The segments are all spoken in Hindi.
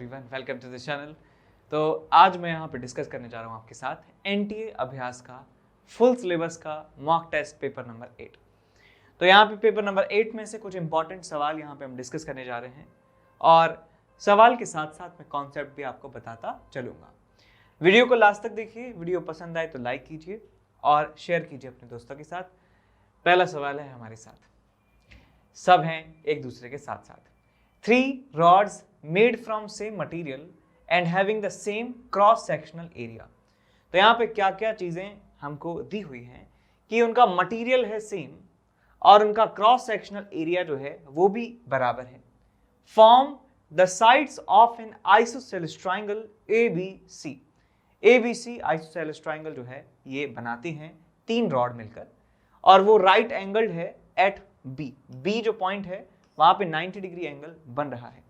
Everyone, welcome to the channel. तो आज मैं यहाँ पे डिस्कस करने जा रहा हूँ आपके साथ एनटीए अभ्यास का फुल सिलेबस का मॉक टेस्ट पेपर नंबर 8। तो यहाँ पे पेपर नंबर 8 में से कुछ इंपॉर्टेंट सवाल यहाँ पे हम डिस्कस करने जा रहे हैं और सवाल के साथ साथ मैं कॉन्सेप्ट भी आपको बताता चलूँगा। वीडियो को लास्ट तक देखिए, वीडियो पसंद आए तो लाइक कीजिए और शेयर कीजिए अपने दोस्तों के साथ। पहला सवाल है हमारे साथ, सब हैं एक दूसरे के साथ साथ। 3 rods made from same material and having the same cross sectional area। तो यहाँ पे क्या क्या चीजें हमको दी हुई हैं कि उनका मटेरियल है सेम और उनका क्रॉस सेक्शनल एरिया जो है वो भी बराबर है। Form the sides of N isosceles triangle ABC। ABC isosceles triangle जो है ये बनाते हैं 3 रॉड मिलकर और वो राइट एंगल्ड है एट B जो पॉइंट है वहां पे 90 डिग्री एंगल बन रहा है।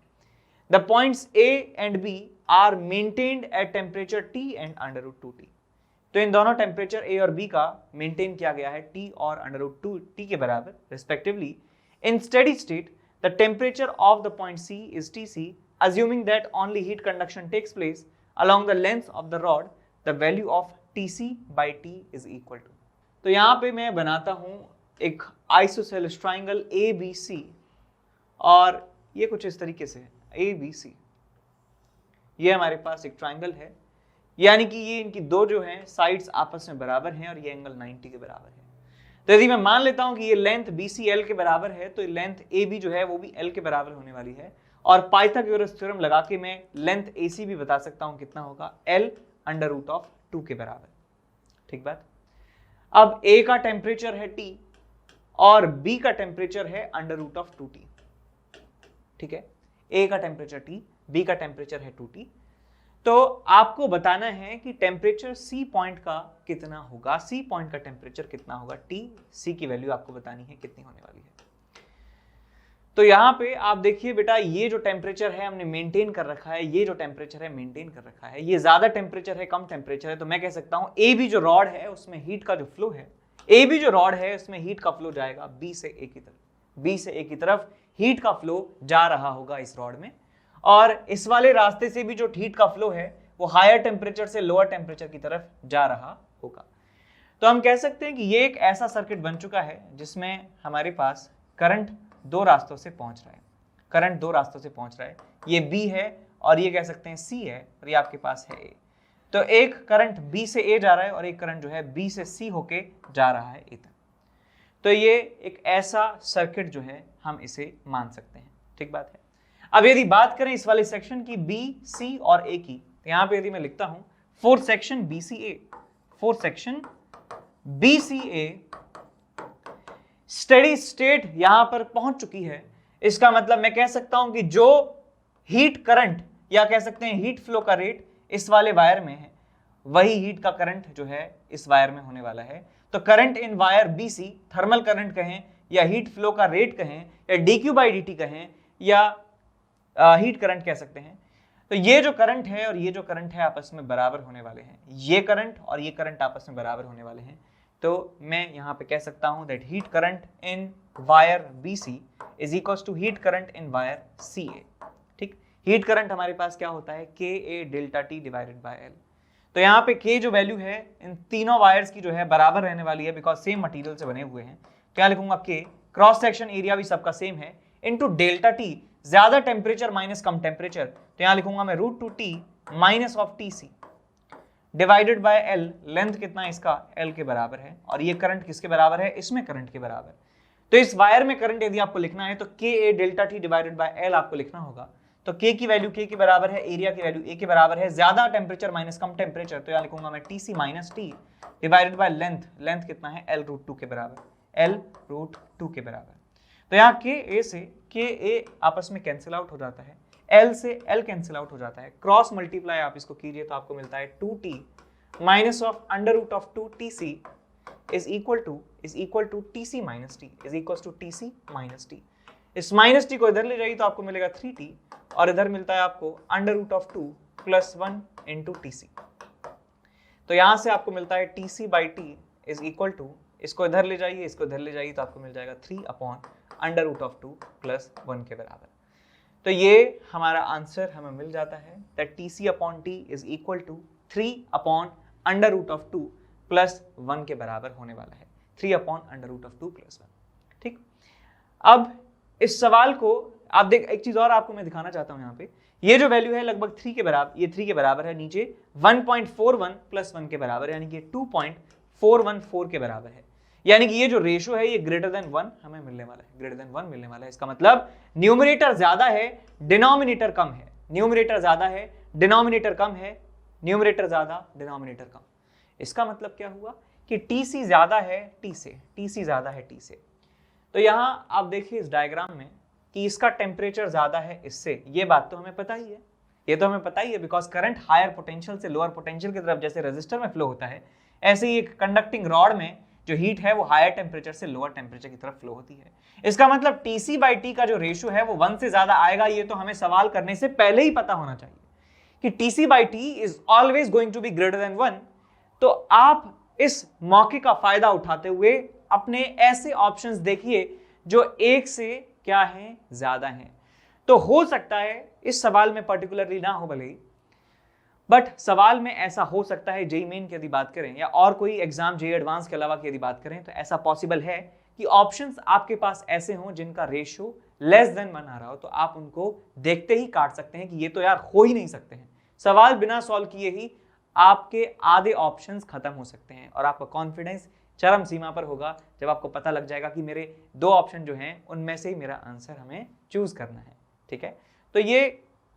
The points A and B are maintained at temperature T and √2T। तो इन दोनों टेम्परेचर A और B का मेंटेन किया गया है T और √2T के बराबर respectively. In steady state the temperature of the point C is TC, assuming that only heat conduction takes place along the length of the rod, the value of TC by T is equal to। तो यहाँ पे मैं बनाता हूं एक आइसोसेलेस ट्राइंगल ABC और ये कुछ इस तरीके से है ABC। ये हमारे पास एक ट्राइंगल है, यानी कि ये इनकी दो जो हैं साइड्स आपस में बराबर हैं और ये एंगल 90 के बराबर है। तो यदि मैं मान लेता हूं कि ये लेंथ BC L के बराबर है तो लेंथ AB जो है वो भी L के बराबर होने वाली है और पाइथागोरस थ्योरम लगा के मैं लेंथ AC भी बता सकता हूं कितना होगा, L √2 के बराबर। ठीक बात। अब A का टेम्परेचर है T और B का टेम्परेचर है √2T। ठीक है, A का टेम्परेचर T, B का टेम्परेचर है 2T। तो आपको बताना है कि टेम्परेचर C पॉइंट का कितना होगा, C पॉइंट का टेम्परेचर कितना होगा, T C की वैल्यू आपको बतानी है कितनी होने वाली है। तो यहाँ पे आप देखिए बेटा, ये जो टेम्परेचर है हमने मेंटेन कर रखा है, ये जो टेम्परेचर है मेंटेन कर रखा है, ये ज्यादा टेम्परेचर है कम टेम्परेचर है, तो मैं कह सकता हूँ AB जो रॉड है उसमें हीट का जो फ्लो है, AB जो रॉड है उसमें हीट का फ्लो जाएगा B से A की तरफ, B से A की तरफ हीट का फ्लो जा रहा होगा इस रॉड में और इस वाले रास्ते से भी जो हीट का फ्लो है वो हायर टेम्परेचर से लोअर टेम्परेचर की तरफ जा रहा होगा। तो हम कह सकते हैं कि ये एक ऐसा सर्किट बन चुका है जिसमें हमारे पास करंट 2 रास्तों से पहुंच रहा है, करंट 2 रास्तों से पहुंच रहा है। ये B है और ये कह सकते हैं C है और ये आपके पास है A। तो एक करंट B से A जा रहा है और एक करंट जो है B से C होके जा रहा है A तक। तो ये एक ऐसा सर्किट जो है हम इसे मान सकते हैं। ठीक बात है। अब यदि बात करें इस वाले सेक्शन की B, C और A की, तो यहां पे यदि मैं लिखता हूं 4 section BCA, 4 section BCA steady state यहां पर पहुंच चुकी है। इसका मतलब मैं कह सकता हूं कि जो हीट करंट या कह सकते हैं हीट फ्लो का रेट इस वाले वायर में है वही हीट का करंट जो है इस वायर में होने वाला है। तो current in wire BC, thermal current कहें या हीट फ्लो का रेट कहें या dQ/dt कहें या हीट करंट कह सकते हैं। तो ये जो करंट है और ये जो करंट है आपस में बराबर होने वाले हैं, ये करंट और ये करंट आपस में बराबर होने वाले हैं। तो मैं यहाँ पे कह सकता हूँ that heat current in wire BC is equals to heat current in wire CA। ठीक, हीट करंट हमारे पास क्या होता है, KA delta T divided by L। तो यहाँ पे K जो वैल्यू है इन तीनों वायर्स की जो है बराबर रहने वाली है बिकॉज सेम मटेरियल से बने हुए हैं। क्या लिखूंगा, K क्रॉस सेक्शन एरिया भी सबका सेम है इनटू डेल्टा T, ज्यादा टेम्परेचर माइनस कम टेम्परेचर, तो यहाँ लिखूंगा मैं √2T minus of TC divided by L। Length कितना है इसका, L के बराबर है और ये करंट किसके बराबर है, इसमें करंट के बराबर। तो इस वायर में करंट यदि आपको लिखना है तो KA delta T divided by L आपको लिखना होगा। तो K की वैल्यू K के बराबर है, एरिया की वैल्यू A के बराबर है, ज्यादा टेम्परेचर माइनस कम टेम्परेचर, तो यहाँ लिखूंगा मैं TC minus T divided by length, length कितना है L √2 के बराबर, L √2 के बराबर। तो यहाँ KA से KA आपस में कैंसिल आउट हो जाता है, L से L कैंसिल आउट हो जाता है, क्रॉस मल्टीप्लाई आप इसको कीजिए तो आपको मिलता है 2T minus of √2TC is equal to TC minus T is equal to TC minus T। इस माइनस T को इधर ले जाइए तो आपको मिलेगा 3T और इधर मिलता है आपको √2 प्लस 1 इंटू TC। तो यहां से आपको मिलता है TC by T is equal to, इसको इधर ले जाइए, इसको इधर ले जाइए तो आपको मिल जाएगा 3 अपॉन √2 प्लस 1 के बराबर। तो ये हमारा आंसर हमें मिल जाता है that TC upon T is equal to 3 upon under root of 2 plus 1 के बराबर होने वाला है, 3 upon under root of 2 plus 1। ठीक, अब इस सवाल को आप देख, एक चीज और आपको मैं दिखाना चाहता हूं, यहाँ पे ये जो वैल्यू है लगभग 3 के बराबर, ये 3 के बराबर है, नीचे 1.41 प्लस 1 के बराबर है, यानी कि 2.414 के बराबर है, यानी कि ये जो रेशो है ये ग्रेटर देन 1 हमें मिलने वाला है, ग्रेटर देन 1 मिलने वाला है। इसका मतलब न्यूमरेटर ज्यादा है, डिनोमिनेटर कम है, न्यूमरेटर ज्यादा है, डिनोमिनेटर कम है, न्यूमरेटर ज्यादा, डिनोमिनेटर कम। इसका मतलब क्या हुआ कि TC ज्यादा है T से, TC ज्यादा है T से। तो यहां आप देखिए इस डायग्राम में कि इसका टेम्परेचर ज्यादा है इससे, ये बात तो हमें पता ही है, ये तो हमें पता ही है, बिकॉज करंट हायर पोटेंशियल से लोअर पोटेंशियल की तरफ जैसे रेजिस्टर में फ्लो होता है, ऐसे ही एक कंडक्टिंग रॉड में जो हीट है वो हायर टेम्परेचर से लोअर टेम्परेचर की तरफ फ्लो होती है। इसका मतलब TC/T का जो रेशियो है वो 1 से ज्यादा आएगा, ये तो हमें सवाल करने से पहले ही पता होना चाहिए कि TC/T is always going to be greater than 1। तो आप इस मौके का फायदा उठाते हुए अपने ऐसे ऑप्शंस देखिए जो एक से क्या है, ज्यादा हैं। तो हो सकता है इस सवाल में पर्टिकुलरली ना हो भले ही, बट सवाल में ऐसा हो सकता है जेईई मेन की यदि बात करें या और कोई एग्जाम जेईई एडवांस के अलावा की यदि बात करें, तो ऐसा पॉसिबल है कि ऑप्शंस आपके पास ऐसे हों जिनका रेशियो लेस देन 1 आ रहा हो, तो आप उनको देखते ही काट सकते हैं कि ये तो यार हो ही नहीं सकते हैं। सवाल बिना सॉल्व किए ही आपके आधे ऑप्शंस खत्म हो सकते हैं और आपका कॉन्फिडेंस चरम सीमा पर होगा जब आपको पता लग जाएगा कि मेरे 2 ऑप्शन जो हैं उनमें से ही मेरा आंसर हमें चूज करना है। ठीक है, तो ये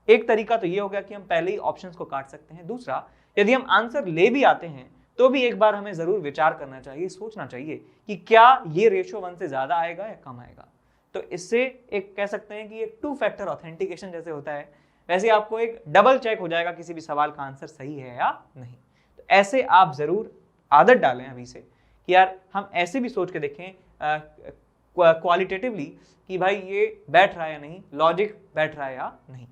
एक तरीका तो ये हो गया कि हम पहले ही ऑप्शंस को काट सकते हैं। दूसरा, यदि हम आंसर ले भी आते हैं तो भी एक बार हमें जरूर विचार करना चाहिए, सोचना चाहिए कि क्या ये रेशियो 1 से ज्यादा आएगा या कम आएगा। तो इससे एक कह सकते हैं कि एक 2 फैक्टर ऑथेंटिकेशन जैसे होता है, वैसे आपको एक डबल चेक हो जाएगा किसी भी सवाल का आंसर सही है या नहीं। तो ऐसे आप जरूर आदत डालें अभी से कि यार हम ऐसे भी सोच के देखें क्वालिटेटिवली कि भाई ये बैठ रहा है या नहीं, लॉजिक बैठ रहा है या नहीं।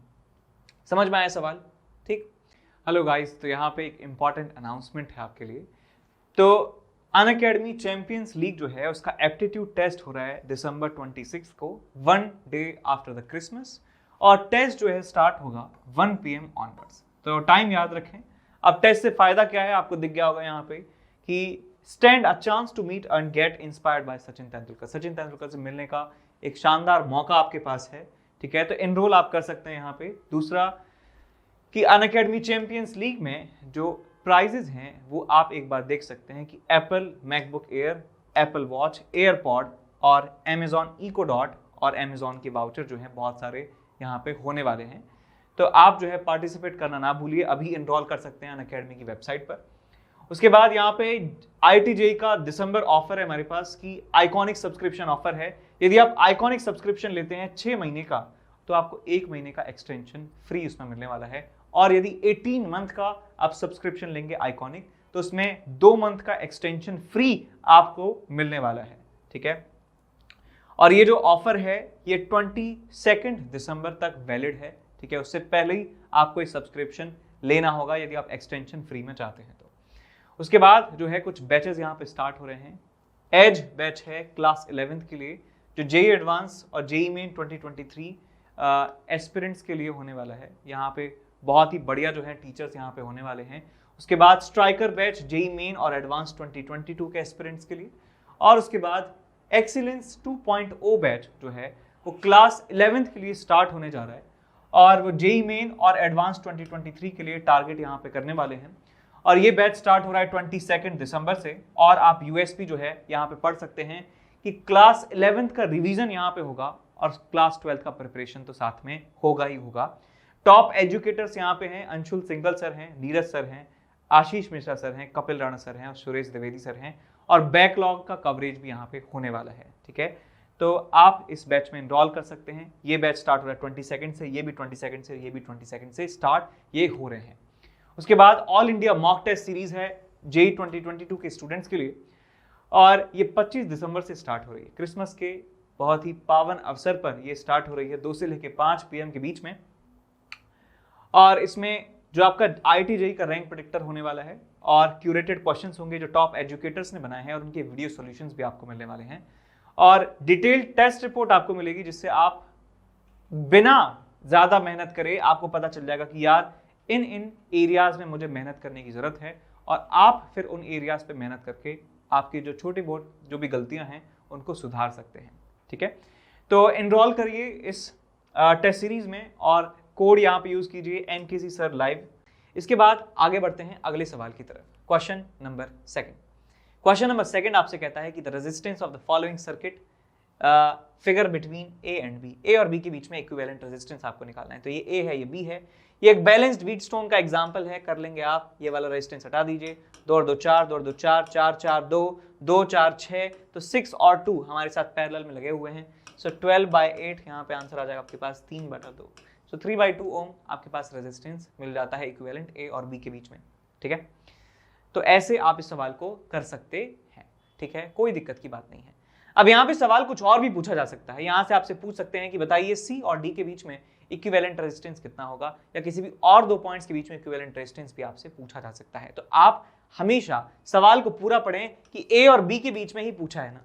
समझ में आया सवाल? ठीक। हेलो गाइस, तो यहाँ पे एक इंपॉर्टेंट अनाउंसमेंट है आपके लिए। तो अनअकैडमी चैंपियंस लीग जो है उसका एप्टीट्यूड टेस्ट हो रहा है दिसंबर 26 को, 1 डे आफ्टर द क्रिसमस, और टेस्ट जो है स्टार्ट होगा 1 PM ऑनवर्ड्स। तो टाइम याद रखें। अब टेस्ट से फायदा क्या है, आपको दिख गया होगा यहाँ पे कि stand a chance to meet and get inspired by Sachin Tendulkar. Sachin Tendulkar से मिलने का एक शानदार मौका आपके पास है। ठीक है, तो एनरोल आप कर सकते हैं यहाँ पे। दूसरा कि अनअकैडमी चैंपियंस लीग में जो प्राइजेस हैं वो आप एक बार देख सकते हैं कि Apple MacBook air, Apple watch, AirPod और अमेजॉन इको डॉट और अमेजॉन के वाउचर जो हैं बहुत सारे यहाँ पे होने वाले हैं। तो आप जो है पार्टिसिपेट करना ना भूलिए, अभी एनरोल कर सकते हैं अनअकैडमी की वेबसाइट पर। उसके बाद यहाँ पे IIT JEE का दिसंबर ऑफर है हमारे पास कि आइकॉनिक सब्सक्रिप्शन ऑफर है। यदि आप आइकॉनिक सब्सक्रिप्शन लेते हैं 6 महीने का तो आपको 1 महीने का एक्सटेंशन फ्री उसमें मिलने वाला है, और यदि 18 मंथ का आप सब्सक्रिप्शन लेंगे आइकॉनिक तो उसमें 2 मंथ का एक्सटेंशन फ्री आपको मिलने वाला है। ठीक है, और ये जो ऑफर है ये 22 दिसंबर तक वैलिड है। ठीक है, उससे पहले ही आपको ये सब्सक्रिप्शन लेना होगा यदि आप एक्सटेंशन फ्री में चाहते हैं तो। उसके बाद जो है कुछ बैचेस यहाँ पे स्टार्ट हो रहे हैं। एज बैच है क्लास 11th के लिए, जो जेईई एडवांस और जेईई मेन 2023 एस्पिरेंट्स के लिए होने वाला है। यहाँ पे बहुत ही बढ़िया जो है टीचर्स यहाँ पे होने वाले हैं। उसके बाद स्ट्राइकर बैच जेईई मेन और एडवांस 2022 के एस्पिरेंट्स के लिए, और उसके बाद एक्सीलेंस 2.0 बैच जो है वो क्लास 11th के लिए स्टार्ट होने जा रहा है, और वो जेईई मेन और एडवांस 2023 के लिए टारगेट यहाँ पे करने वाले हैं। और ये बैच स्टार्ट हो रहा है 22 दिसंबर से, और आप यूएसपी जो है यहाँ पे पढ़ सकते हैं कि क्लास 11th का रिवीजन यहाँ पे होगा और क्लास 12th का प्रिपरेशन तो साथ में होगा ही होगा। टॉप एजुकेटर्स यहाँ पे हैं, अंशुल सिंगल सर हैं, नीरज सर हैं, आशीष मिश्रा सर हैं, कपिल राणा सर हैं और सुरेश द्विवेदी सर हैं, और बैकलॉग का कवरेज भी यहाँ पे होने वाला है। ठीक है, तो आप इस बैच में एनरोल कर सकते हैं। ये बैच स्टार्ट हो रहा है 22 से, ये भी 22 से, ये भी 22 से स्टार्ट ये हो रहे हैं। उसके बाद all India mock test series है जेईई 2022 के स्टूडेंट्स के लिए, और ये 25 दिसंबर से स्टार्ट हो रही है। क्रिसमस के बहुत ही पावन अवसर पर ये स्टार्ट हो रही है 2 से लेकर 5 PM के बीच में, और इसमें जो आपका IIT JEE का रैंक प्रेडिक्टर होने वाला है, और क्यूरेटेड क्वेश्चंस होंगे जो टॉप एजुकेटर्स ने बनाए हैं, और उनके वीडियो सॉल्यूशंस भी आपको मिलने वाले हैं, और डिटेल्ड टेस्ट रिपोर्ट आपको मिलेगी जिससे आप बिना ज़्यादा मेहनत करे, आपको पता चल जाएगा कि यार इन एरियाज़ में मुझे मेहनत करने की ज़रूरत है, और आप फिर उन एरियाज़ पे मेहनत करके आपकी जो छोटी बहुत जो भी गलतियां हैं उनको सुधार सकते हैं। ठीक है, तो एनरोल करिए इस टेस्ट सीरीज में और कोड यहाँ पे यूज़ कीजिए NKC सर लाइव। इसके बाद आगे बढ़ते हैं अगले सवाल की तरफ। क्वेश्चन नंबर सेकंड आपसे कहता है कि the resistance of the following circuit figure between A and B. A और बी के बीच में इक्विवेलेंट रेजिस्टेंस आपको निकालना है। तो ये ए है, ये बी है, ये एक बैलेंस्ड व्हीटस्टोन का एग्जांपल है, कर लेंगे आप। ये वाला रेजिस्टेंस हटा दीजिए, 2 और 2 4, 2 और 2 4, 4 4 2, 2 4 6, तो 6 और 2 हमारे साथ पैरेलल में लगे हुए हैं। सो 12/8 यहाँ पे आंसर आ जाएगा आपके पास 3/2। सो 3/2 ओम आपके पास रेजिस्टेंस मिल जाता है इक्विवेलेंट ए और बी के बीच में। ठीक है, तो ऐसे आप इस सवाल को कर सकते हैं। ठीक है, कोई दिक्कत की बात नहीं है। अब यहाँ पे सवाल कुछ और भी पूछा जा सकता है। यहाँ से आपसे पूछ सकते हैं कि बताइए सी और डी के बीच में इक्विवेलेंट रेजिस्टेंस कितना होगा, या किसी भी और 2 पॉइंट्स के बीच में इक्विवेलेंट रेजिस्टेंस भी आपसे पूछा जा सकता है। तो आप हमेशा सवाल को पूरा पढ़ें कि ए और बी के बीच में ही पूछा है ना,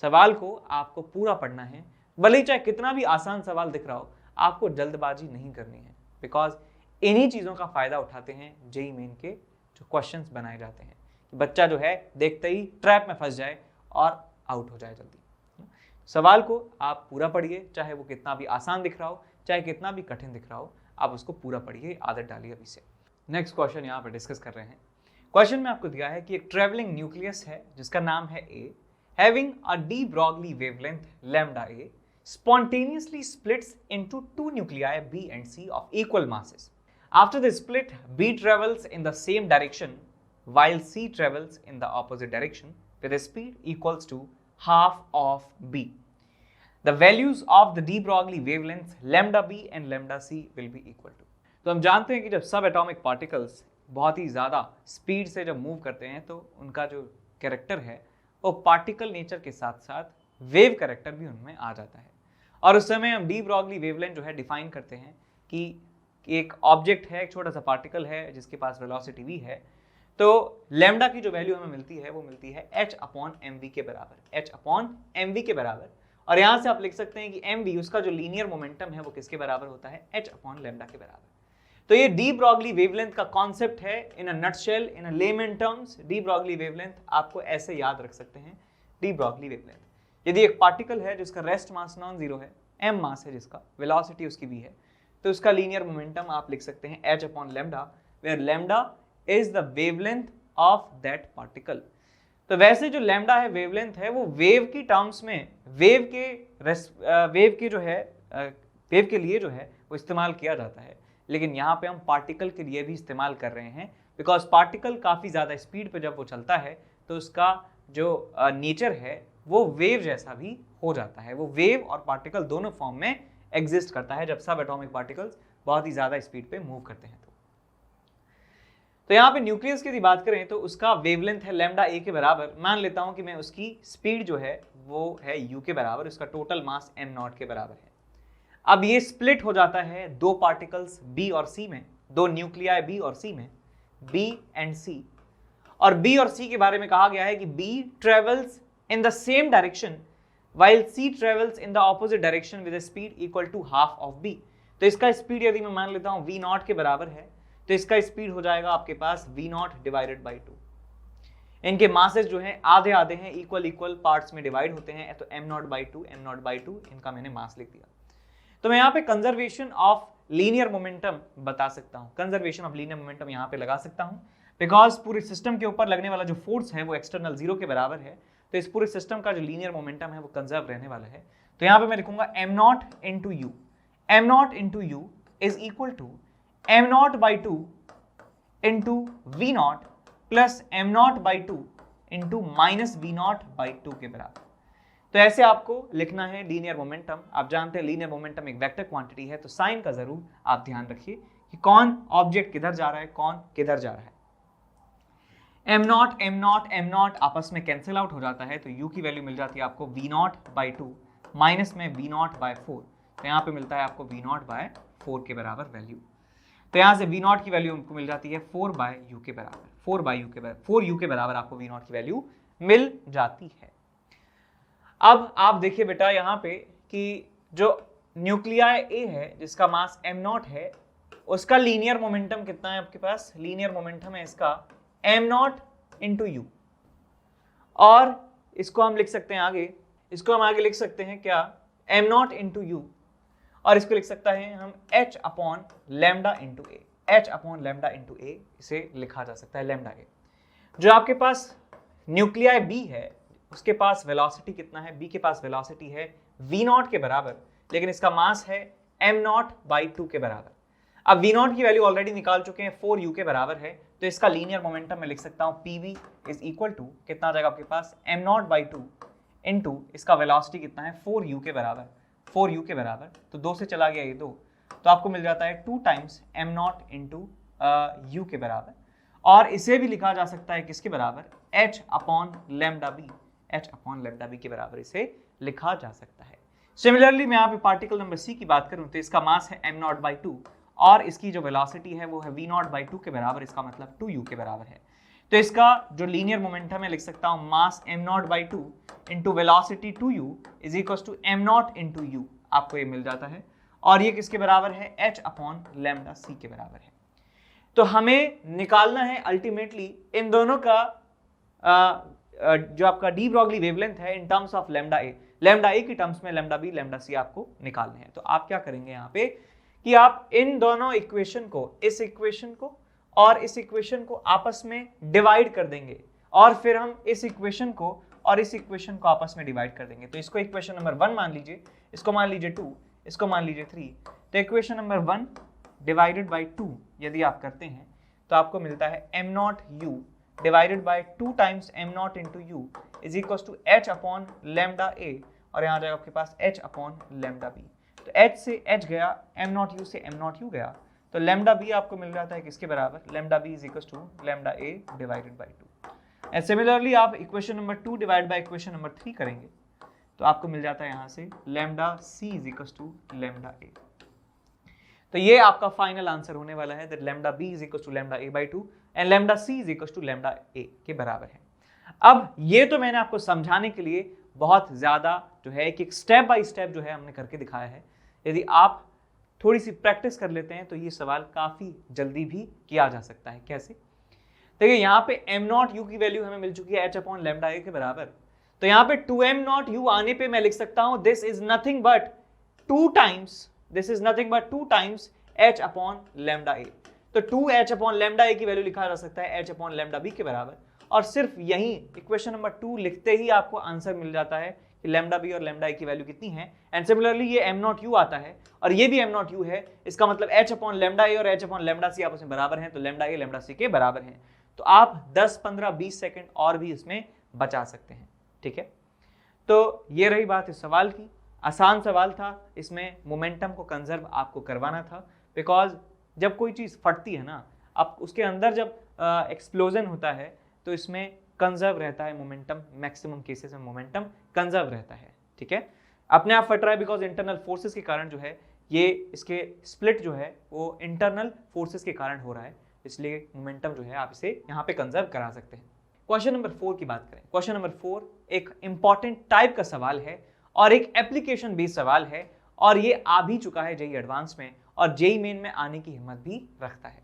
सवाल को आपको पूरा पढ़ना है। भले ही चाहे कितना भी आसान सवाल दिख रहा हो, आपको जल्दबाजी नहीं करनी है, बिकॉज इन्हीं चीज़ों का फायदा उठाते हैं जेईई मेन के जो क्वेश्चंस बनाए जाते हैं, कि बच्चा जो है देखते ही ट्रैप में फंस जाए और आउट हो जाए जल्दी। सवाल को आप पूरा पढ़िए, चाहे वो कितना भी आसान दिख रहा हो, चाहे कितना भी कठिन दिख रहा हो, आप उसको पूरा पढ़िए, आदत डालिए अभी से। नेक्स्ट क्वेश्चन यहाँ पर डिस्कस कर रहे हैं। क्वेश्चन में आपको दिया है कि एक ट्रेवलिंग न्यूक्लियस है जिसका नाम है A, having a de Broglie wavelength lambda A, spontaneously splits into 2 nuclei B and C of equal masses. After the split, B travels in the same direction while C travels in the opposite direction with a speed equals to half of B. The values of the de Broglie wavelengths lambda B and lambda C will be equal to. तो हम जानते हैं कि जब सब एटॉमिक पार्टिकल्स बहुत ही ज़्यादा स्पीड से जब मूव करते हैं तो उनका जो कैरेक्टर है वो पार्टिकल नेचर के साथ साथ वेव कैरेक्टर भी उनमें आ जाता है। और उस समय हम डी ब्रॉगली वेवलेंथ जो है डिफाइन करते हैं कि एक ऑब्जेक्ट है, एक छोटा सा पार्टिकल है जिसके पास वेलोसिटी v है, तो लैम्डा की जो वैल्यू हमें मिलती है वो मिलती है h/mv के बराबर, h/mv के बराबर। और यहाँ से आप लिख सकते हैं कि mv उसका जो लीनियर मोमेंटम है वो किसके बराबर होता है, h/लैम्डा के बराबर। तो ये डी ब्रॉगली वेवलेंथ का कॉन्सेप्ट है in a nutshell, in a layman terms. De Broglie wavelength आपको ऐसे याद रख सकते हैं, डी ब्रॉगली वेवलेंथ। यदि एक पार्टिकल है जिसका रेस्ट मास नॉन जीरो है, m मास है जिसका, वेलोसिटी उसकी v है, तो उसका लीनियर मोमेंटम आप लिख सकते हैं h/लैम्डा, where lambda is the wavelength of that particle. तो वैसे जो लैम्डा है वेवलेंथ है वो वेव की टर्म्स में वेव के लिए जो है वो इस्तेमाल किया जाता है, लेकिन यहाँ पे हम पार्टिकल के लिए भी इस्तेमाल कर रहे हैं, बिकॉज पार्टिकल काफ़ी ज़्यादा स्पीड पे जब वो चलता है तो उसका जो नेचर है वो वेव जैसा भी हो जाता है। वो वेव और पार्टिकल दोनों फॉर्म में एग्जिस्ट करता है जब सब एटॉमिक पार्टिकल्स बहुत ही ज़्यादा स्पीड पे मूव करते हैं। तो यहाँ पे न्यूक्लियस की यदि बात करें तो उसका वेवलेंथ है लैम्डा ए के बराबर। मान लेता हूँ कि मैं उसकी स्पीड जो है वो है u के बराबर, उसका टोटल मास m0 के बराबर है। अब ये स्प्लिट हो जाता है 2 पार्टिकल्स B और C में, 2 न्यूक्लियाई B और C में, B एंड C। और B और C के बारे में कहा गया है कि B travels in the same direction while C travels in the opposite direction with a speed equal to half of B। तो इसका स्पीड यदि मैं मान लेता हूं v0 के बराबर है तो इसका स्पीड हो जाएगा आपके पास v0 डिवाइडेड बाई 2। इनके मासेस जो हैं आधे आधे हैं, इक्वल पार्ट्स में डिवाइड होते हैं, तो m0/2 इनका मैंने मास लिख दिया। तो मैं यहाँ पे कंजर्वेशन ऑफ लीनियर मोमेंटम बता सकता हूँ, कंजर्वेशन ऑफ लीनियर मोमेंटम यहाँ पे लगा सकता हूँ, बिकॉज पूरे सिस्टम के ऊपर लगने वाला जो फोर्स है वो एक्सटर्नल 0 के बराबर है, तो इस पूरे सिस्टम का जो लीनियर मोमेंटम है वो कंजर्व रहने वाला है। तो यहाँ पे मैं लिखूंगा m0 into u, m0 into u is equal to m0/2 into v0 plus m0/2 into minus v0/2 के बराबर। तो ऐसे आपको लिखना है लीनियर मोमेंटम। आप जानते हैं लीनियर मोमेंटम एक वेक्टर क्वांटिटी है, तो साइन का जरूर आप ध्यान रखिए कि कौन ऑब्जेक्ट किधर जा रहा है, कौन किधर जा रहा है। m0 आपस में कैंसिल आउट हो जाता है, तो u की वैल्यू मिल जाती है आपको v0/2 माइनस में v0/4, तो यहाँ पे मिलता है आपको v0/4 के बराबर वैल्यू। तो यहाँ से v0 की वैल्यू हमको मिल जाती है 4/u के बराबर, 4u के बराबर आपको v0 की वैल्यू मिल जाती है। अब आप देखिए बेटा यहाँ पे कि जो न्यूक्लियाई ए है जिसका मास m0 है, उसका लीनियर मोमेंटम कितना है आपके पास? लीनियर मोमेंटम है इसका m0 इंटू यू, और इसको हम लिख सकते हैं आगे, इसको हम आगे लिख सकते हैं क्या? m0 इंटू यू, और इसको लिख सकता है हम h अपॉन लैम्डा इंटू ए, h अपॉन लैम्डा इंटू ए इसे लिखा जा सकता है, लैम्डा ए। जो आपके पास न्यूक्लियाई बी है उसके पास वेलोसिटी कितना है? बी के पास वेलोसिटी है v0 के बराबर, लेकिन इसका मास है m0/2 के बराबर। अब v0 की वैल्यू ऑलरेडी निकाल चुके हैं, 4u के बराबर है, तो इसका लीनियर मोमेंटम मैं लिख सकता हूं pv इज इक्वल टू कितना आ जाएगा आपके पास? m0/2 इंटू इसका वेलोसिटी कितना है? 4u के बराबर, 4u के बराबर, तो 2 से चला गया ये 2, तो आपको मिल जाता है 2 टाइम्स m0 इंटू यू के बराबर, और इसे भी लिखा जा सकता है किसके बराबर? h upon lambda b, h upon lambda b के बराबर इसे लिखा जा सकता है। सिमिलरली मैं यहाँ पे पार्टिकल नंबर सी की बात करूं तो इसका मास है m0/2 और इसकी जो वेलोसिटी है वो है v0/2 के बराबर, इसका मतलब 2u के बराबर है। तो इसका जो लीनियर मोमेंटम है लिख सकता हूं mass m0/2 into velocity 2u is equal to m0 into u, आपको ये मिल जाता है, और ये किसके बराबर है? h अपॉन लैम्डा सी के बराबर है। तो हमें निकालना है अल्टीमेटली इन दोनों का जो आपका डी ब्रॉगली वेवलेंथ है इन टर्म्स ऑफ लैम्डा ए की टर्म्स में लैम्डा बी लैम्डा सी आपको निकालने हैं। तो आप क्या करेंगे यहाँ पे कि आप इन दोनों इक्वेशन को, इस इक्वेशन को और इस इक्वेशन को आपस में डिवाइड कर देंगे, और फिर हम इस इक्वेशन को और इस इक्वेशन को आपस में डिवाइड कर देंगे। तो इसको इक्वेशन नंबर 1 मान लीजिए, इसको मान लीजिए 2, इसको मान लीजिए 3। तो इक्वेशन नंबर 1 डिवाइडेड बाई 2 यदि आप करते हैं तो आपको मिलता है m0u divided by 2 times m0 into u is equal to h upon lambda A, और यहाँ जाएगा आपके पास h अपॉन लैम्डा बी। तो h से h गया, m0u से m0u गया, तो लैम्डा बी आपको मिल जाता है किसके बराबर? Lambda B is equal to lambda A divided by 2। And similarly आप equation number 2 divide by equation number 3 करेंगे तो आपको मिल जाता है यहाँ से lambda C is equal to lambda A. तो ये आपका फाइनल आंसर होने वाला है that lambda B is equal to lambda A by 2 and lambda C is equal to lambda A के बराबर है। अब ये तो मैंने आपको समझाने के लिए बहुत ज्यादा जो है कि स्टेप बाय स्टेप जो है हमने करके दिखाया है। यदि आप थोड़ी सी प्रैक्टिस कर लेते हैं तो ये सवाल काफी जल्दी भी किया जा सकता है। कैसे? देखिए यहाँ पे m0u की वैल्यू हमें मिल चुकी है h अपॉन लैम्डा ए के बराबर, तो यहाँ पे 2m0u आने पे मैं लिख सकता हूं this is nothing but 2 times h upon lambda A. तो 2h अपॉन लैम्डा ए की वैल्यू लिखा जा सकता है h अपॉन लैम्डा बी के बराबर, और सिर्फ यही इक्वेशन नंबर 2 लिखते ही आपको आंसर मिल जाता है कि लैम्डा बी और लैम्डा ए की वैल्यू कितनी है। एंड सिमिलरली ये m0u आता है और ये भी m0u है, इसका मतलब h अपॉन लैम्डा ए और h अपॉन लैम्डा सी आपस में बराबर हैं, तो लैम्डा ए लैम्डा सी के बराबर हैं। तो आप 10, 15, 20 सेकंड और भी इसमें बचा सकते हैं। ठीक है, तो ये रही बात इस सवाल की। आसान सवाल था, इसमें मोमेंटम को कंजर्व आपको करवाना था, बिकॉज जब कोई चीज़ फटती है ना, अब उसके अंदर जब एक्सप्लोजन होता है तो इसमें कंजर्व रहता है मोमेंटम, मैक्सिमम केसेस में मोमेंटम कंजर्व रहता है। ठीक है, अपने आप फट रहा है बिकॉज इंटरनल फोर्सेस के कारण जो है ये इसके स्प्लिट जो है वो इंटरनल फोर्सेस के कारण हो रहा है, इसलिए मोमेंटम जो है आप इसे यहाँ पे कंजर्व करा सकते हैं। क्वेश्चन नंबर 4 की बात करें। क्वेश्चन नंबर 4 एक इंपॉर्टेंट टाइप का सवाल है और एक एप्लीकेशन बेस्ड सवाल है, और ये आ भी चुका है जेईई एडवांस में और जेईई मेन में आने की हिम्मत भी रखता है।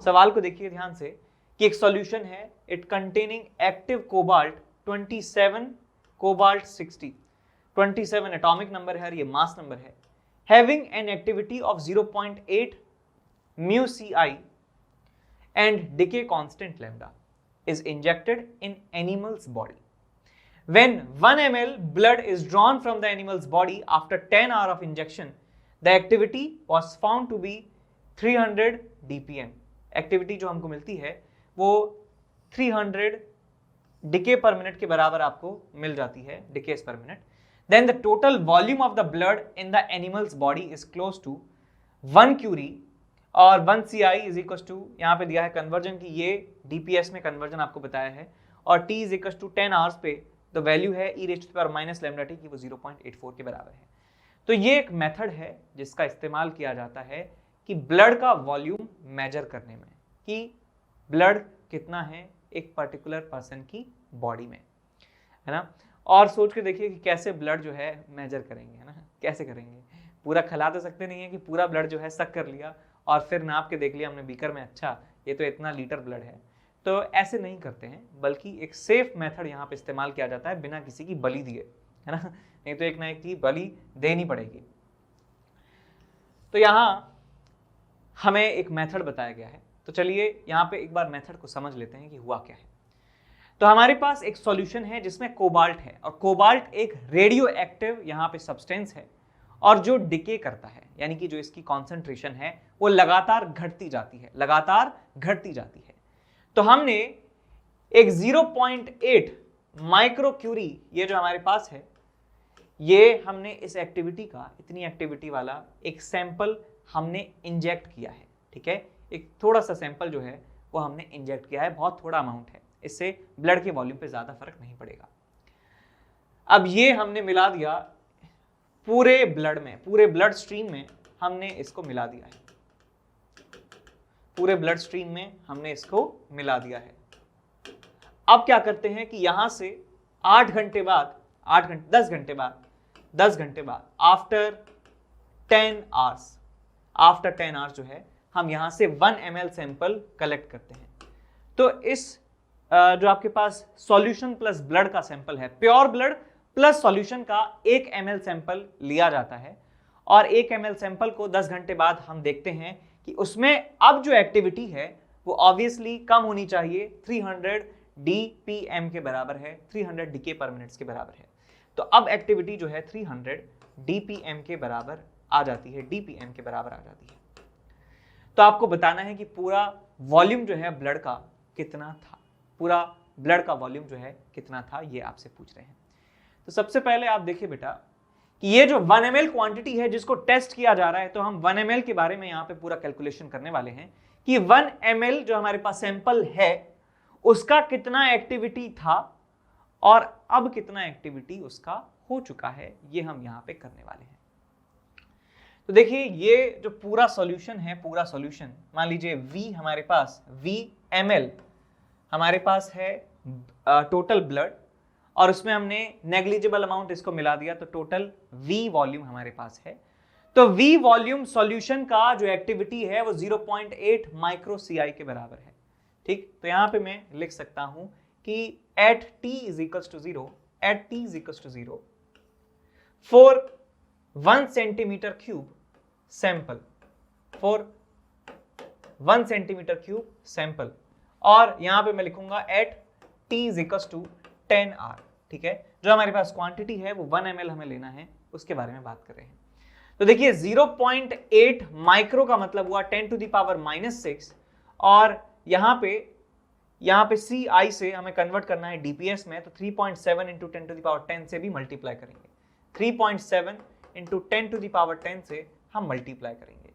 सवाल को देखिए ध्यान से कि एक सॉल्यूशन है, it containing active cobalt 27 cobalt 60, 27 atomic number है और ये मास नंबर है, having an activity of 0.8 mu Ci and decay constant lambda is injected in animal's body. When 1 ml blood is drawn from the animal's body after 10 hours of injection, the activity was found to be 300 dpm. Activity जो हमको मिलती है वो 300 डिके पर मिनट के बराबर आपको मिल जाती है, डिकेस पर minute. Then the total volume of the blood in the animal's body is close to 1 curie और 1 CI इज इक्वल टू, यहाँ पे दिया है कन्वर्जन की, ये DPS में कन्वर्जन आपको बताया है, और T is equal to 10 hours पे तो वैल्यू है e raise to the power minus lambda t की वो 0.84 के बराबर है। तो ये एक मेथड है जिसका इस्तेमाल किया जाता है कि ब्लड का वॉल्यूम मेजर करने में, कि ब्लड कितना है एक पर्टिकुलर पर्सन की बॉडी में, है ना। और सोच के देखिए कि कैसे ब्लड जो है मेजर करेंगे, है ना, कैसे करेंगे। पूरा खिला तो सकते नहीं है कि पूरा ब्लड जो है सक कर लिया और फिर नाप के देख लिया हमने बीकर में, अच्छा ये तो इतना लीटर ब्लड है। तो ऐसे नहीं करते हैं, बल्कि एक सेफ मेथड यहाँ पे इस्तेमाल किया जाता है बिना किसी की बलि दिए, है ना, नहीं तो एक ना एक की बलि देनी पड़ेगी। तो यहाँ हमें एक मेथड बताया गया है, तो चलिए यहाँ पे एक बार मेथड को समझ लेते हैं कि हुआ क्या है। तो हमारे पास एक सॉल्यूशन है जिसमें कोबाल्ट है, और कोबाल्ट एक रेडियो एक्टिव यहाँ पे सब्सटेंस है, और जो डिके करता है, यानी कि जो इसकी कॉन्सेंट्रेशन है वो लगातार घटती जाती है, लगातार घटती जाती है। तो हमने एक 0.8 माइक्रोक्यूरी, ये जो हमारे पास है, ये हमने इस एक्टिविटी का, इतनी एक्टिविटी वाला एक सैंपल हमने इंजेक्ट किया है, ठीक है, एक थोड़ा सा सैंपल जो है वो हमने इंजेक्ट किया है, बहुत थोड़ा अमाउंट है, इससे ब्लड के वॉल्यूम पे ज्यादा फर्क नहीं पड़ेगा। अब ये हमने मिला दिया पूरे ब्लड में, पूरे ब्लड स्ट्रीम में हमने इसको मिला दिया है, पूरे ब्लड स्ट्रीम में हमने इसको मिला दिया है। अब क्या करते हैं कि यहां से 8 घंटे बाद, 10 घंटे बाद आफ्टर 10 आवर्स जो है हम यहां से 1 ml सैंपल कलेक्ट करते हैं। तो इस जो आपके पास सॉल्यूशन प्लस ब्लड का सैंपल है, प्योर ब्लड प्लस सॉल्यूशन का 1 ml सैंपल लिया जाता है, और 1 ml सैंपल को 10 घंटे बाद हम देखते हैं कि उसमें अब जो एक्टिविटी है वो ऑब्वियसली कम होनी चाहिए, 300 dpm के बराबर है, 300 डीके पर मिनट्स के बराबर है। तो अब एक्टिविटी जो है 300 dpm के बराबर आ जाती है, dpm के बराबर आ जाती है। तो आपको बताना है कि पूरा वॉल्यूम जो है ब्लड का कितना था, पूरा ब्लड का वॉल्यूम जो है कितना था, ये आपसे पूछ रहे हैं। तो सबसे पहले आप देखिए बेटा कि ये जो 1 ml क्वांटिटी है जिसको टेस्ट किया जा रहा है, तो हम 1 ml के बारे में यहाँ पे पूरा कैलकुलेशन करने वाले हैं कि 1 ml जो हमारे पास सैंपल है उसका कितना एक्टिविटी था और अब कितना एक्टिविटी उसका हो चुका है, ये हम यहाँ पे करने वाले हैं। तो देखिए ये जो पूरा सॉल्यूशन है, पूरा सॉल्यूशन मान लीजिए V हमारे पास, V ml हमारे पास है टोटल ब्लड, और उसमें हमने नेग्लिजिबल अमाउंट इसको मिला दिया, तो टोटल V वॉल्यूम हमारे पास है। तो V वॉल्यूम सॉल्यूशन का जो एक्टिविटी है वो 0.8 माइक्रो CI के बराबर है, ठीक। तो यहां पे मैं लिख सकता हूं कि at t is equals to 0 for 1 centimeter cube sample, for 1 centimeter cube sample, और यहां पे मैं लिखूंगा at t is equals to 10 R, ठीक है। जो हमारे पास क्वांटिटी है वो 1 ml हमें लेना है, उसके बारे में बात कर रहे हैं। तो देखिए 0.8 माइक्रो का मतलब हुआ 10 to the power -6, और यहाँ पे CI से हमें कन्वर्ट करना है DPS में, तो 3.7 into 10 to the power 10 से भी मल्टीप्लाई करेंगे, 3.7 into 10 to the power 10 से हम मल्टीप्लाई करेंगे।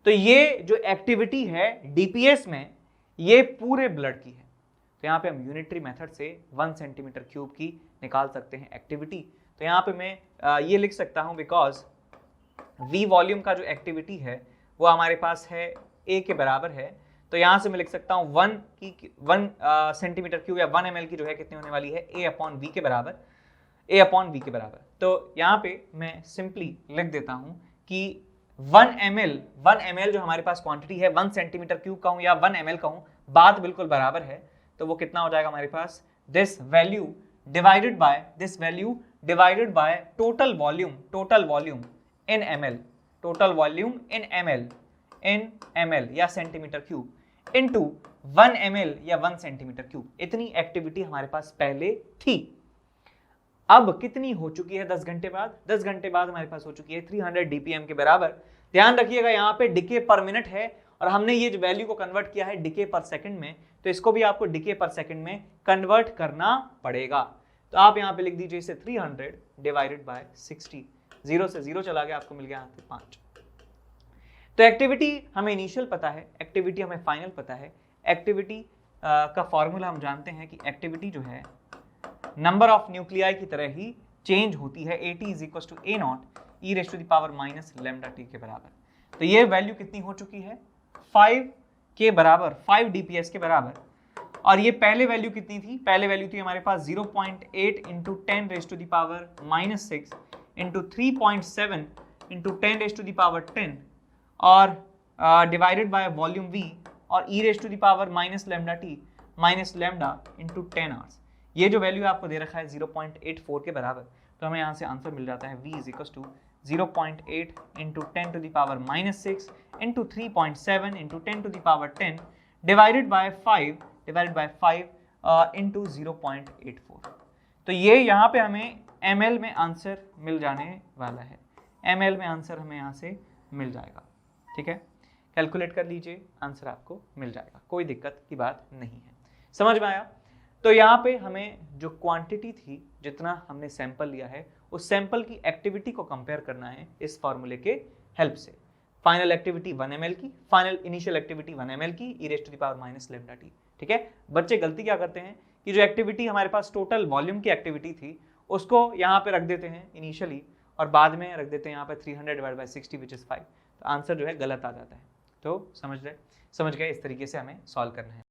तो ये जो एक्टिविटी है DPS में, ये पूरे ब्लड की है। तो यहाँ पे हम यूनिटरी मेथड से 1 सेंटीमीटर क्यूब की निकाल सकते हैं एक्टिविटी। तो यहाँ पे मैं ये लिख सकता हूँ बिकॉज V वॉल्यूम का जो एक्टिविटी है वो हमारे पास है A के बराबर है, तो यहाँ से मैं लिख सकता हूँ 1 सेंटीमीटर क्यूब या 1 ml की जो है कितनी होने वाली है, A अपॉन V के बराबर, A अपॉन V के बराबर। तो यहाँ पे मैं सिंपली लिख देता हूँ कि 1 ml जो हमारे पास क्वांटिटी है, 1 सेंटीमीटर क्यूब का हूँ या 1 ml का हूँ, बात बिल्कुल बराबर है। तो वो कितना हो जाएगा हमारे पास, this value divided by total volume in ml, total volume in ml या सेंटीमीटर क्यूब इनटू 1 ml या 1 सेंटीमीटर क्यूब। इतनी एक्टिविटी हमारे पास पहले थी। अब कितनी हो चुकी है 10 घंटे बाद? 10 घंटे बाद हमारे पास हो चुकी है 300 dpm के बराबर। ध्यान रखिएगा यहाँ पे डिके पर मिनट है और हमने ये जो वैल्यू को कन्वर्ट किया है डिके पर सेकंड में, तो इसको भी आपको डिके पर सेकंड में कन्वर्ट करना पड़ेगा। तो आप यहाँ पे लिख दीजिए इसे 300 डिवाइडेड बाय 60, 0 से 0 चला गया, आपको मिल गया यहाँ पे 5। तो एक्टिविटी हमें इनिशियल पता है, एक्टिविटी हमें फाइनल पता है। एक्टिविटी का फॉर्मूला हम जानते हैं कि एक्टिविटी जो है नंबर ऑफ न्यूक्लियाई की तरह ही चेंज होती है, AT is equal to A not e raise to the power minus lambda t के बराबर। तो ये वैल्यू कितनी हो चुकी है, 5 के बराबर, 5 DPS के बराबर। और ये पहले वैल्यू कितनी थी, पहले वैल्यू थी हमारे पास 0.8 into 10 raise to the power -6 into 3.7 into 10 raise to the power 10 और डिवाइडेड बाय वॉल्यूम v और e raise to the power minus lambda t minus lambda into 10 hours. ये जो वैल्यू आपको दे रखा है 0.84 के बराबर, तो हमें यहाँ से आंसर मिल जाता है v is equal to 0.8 into 10 to the power minus 6 into 3.7 into 10 to the power 10 divided by 5 into 0.84। तो ये यहाँ पे हमें ml में आंसर मिल जाने वाला है, ml में आंसर हमें यहाँ से मिल जाएगा। ठीक है, कैलकुलेट कर लीजिए, आंसर आपको मिल जाएगा, कोई दिक्कत की बात नहीं है। समझ में आया? तो यहाँ पे हमें जो क्वांटिटी थी, जितना हमने सैंपल लिया है, उस सैंपल की एक्टिविटी को कंपेयर करना है इस फॉर्मूले के हेल्प से। फाइनल एक्टिविटी 1 ml की, फाइनल इनिशियल एक्टिविटी 1 ml की, e raise to the power minus lambda t. ठीक है, बच्चे गलती क्या करते हैं कि जो एक्टिविटी हमारे पास टोटल वॉल्यूम की एक्टिविटी थी उसको यहाँ पे रख देते हैं इनिशियली और बाद में रख देते हैं यहाँ पे 300 डिवाइड बाय 60 विच इज 5, तो आंसर जो है गलत आ जाता है। तो समझ गए, इस तरीके से हमें सॉल्व करना है।